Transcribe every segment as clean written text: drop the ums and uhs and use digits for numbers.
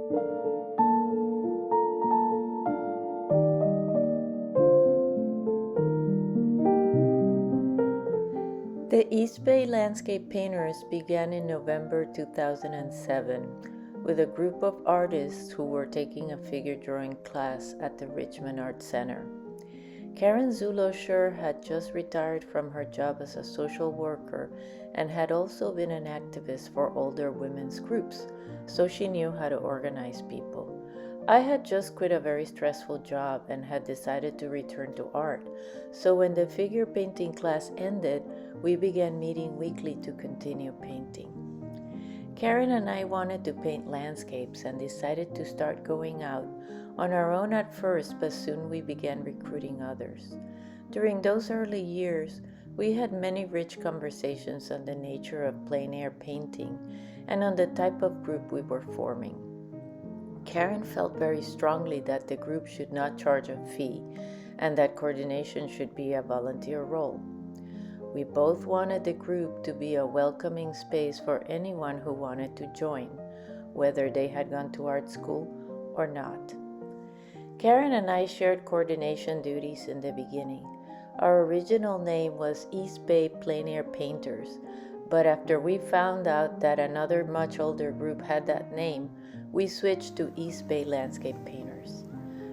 The East Bay Landscape Painters began in November 2007 with a group of artists who were taking a figure drawing class at the Richmond Art Center. Karen Zulosher had just retired from her job as a social worker and had also been an activist for older women's groups, so she knew how to organize people. I had just quit a very stressful job and had decided to return to art, so when the figure painting class ended, we began meeting weekly to continue painting. Karen and I wanted to paint landscapes and decided to start going out on our own at first, but soon we began recruiting others. During those early years, we had many rich conversations on the nature of plein air painting and on the type of group we were forming. Karen felt very strongly that the group should not charge a fee and that coordination should be a volunteer role. We both wanted the group to be a welcoming space for anyone who wanted to join, whether they had gone to art school or not. Karen and I shared coordination duties in the beginning. Our original name was East Bay Plein Air Painters, but after we found out that another much older group had that name, we switched to East Bay Landscape Painters.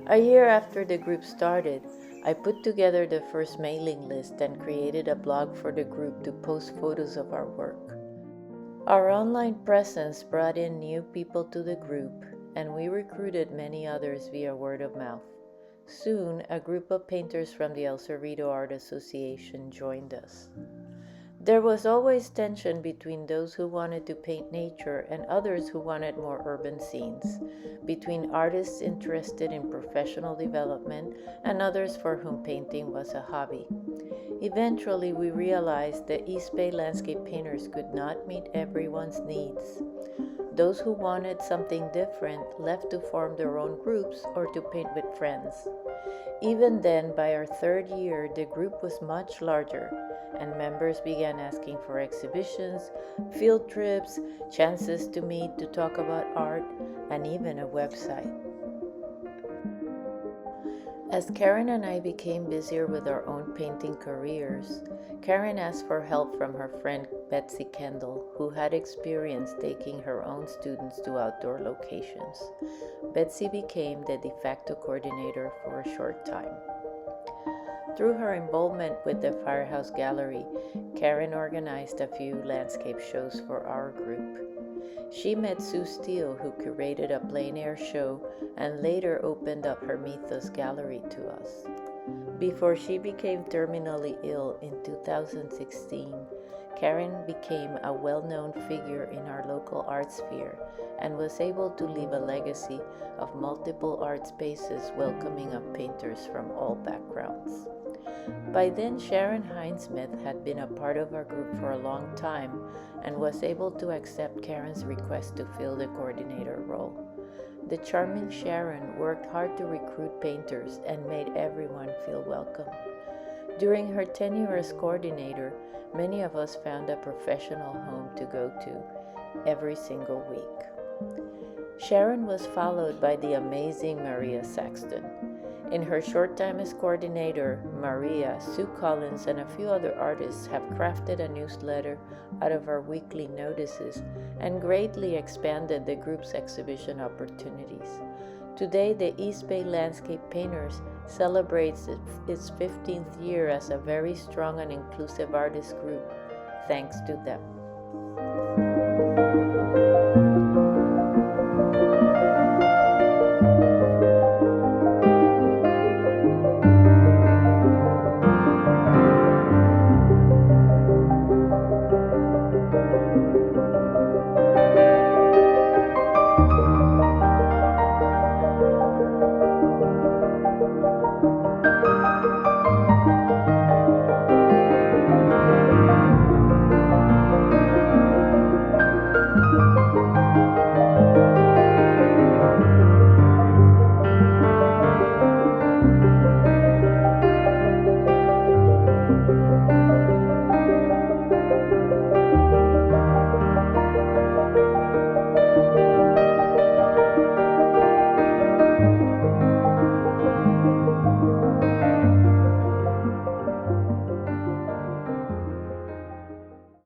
A year after the group started, I put together the first mailing list and created a blog for the group to post photos of our work. Our online presence brought in new people to the group, and we recruited many others via word of mouth. Soon, a group of painters from the El Cerrito Art Association joined us. There was always tension between those who wanted to paint nature and others who wanted more urban scenes, between artists interested in professional development and others for whom painting was a hobby. Eventually, we realized that East Bay Landscape Painters could not meet everyone's needs. Those who wanted something different left to form their own groups or to paint with friends. Even then, by our third year, the group was much larger, and members began asking for exhibitions, field trips, chances to meet to talk about art, and even a website. As Karen and I became busier with our own painting careers, Karen asked for help from her friend Betsy Kendall, who had experience taking her own students to outdoor locations. Betsy became the de facto coordinator for a short time. Through her involvement with the Firehouse Gallery, Karen organized a few landscape shows for our group. She met Sue Steele, who curated a plein air show and later opened up her Mythos gallery to us. Before she became terminally ill in 2016, Karen became a well-known figure in our local art sphere and was able to leave a legacy of multiple art spaces welcoming up painters from all backgrounds. By then, Sharon Hinesmith had been a part of our group for a long time and was able to accept Karen's request to fill the coordinator role. The charming Sharon worked hard to recruit painters and made everyone feel welcome. During her tenure as coordinator, many of us found a professional home to go to every single week. Sharon was followed by the amazing Maria Saxton. In her short time as coordinator, Maria, Sue Collins, and a few other artists have crafted a newsletter out of our weekly notices and greatly expanded the group's exhibition opportunities. Today, the East Bay Landscape Painters celebrates its 15th year as a very strong and inclusive artist group, thanks to them.